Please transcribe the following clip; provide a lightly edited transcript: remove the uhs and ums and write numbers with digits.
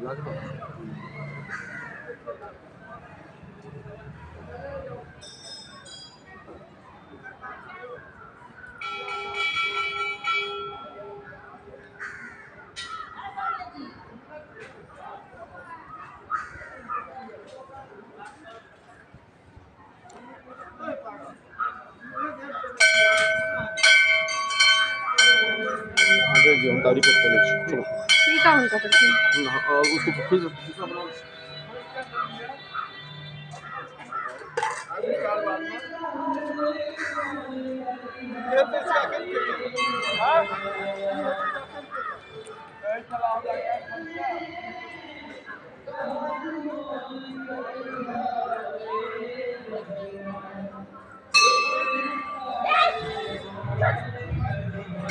लाजवाब। आगे जी हम तारीफ कॉलेज चलो ठीक है उनका फिर उसको फिर दूसरा बनाओ। ये तो क्या करते हैं?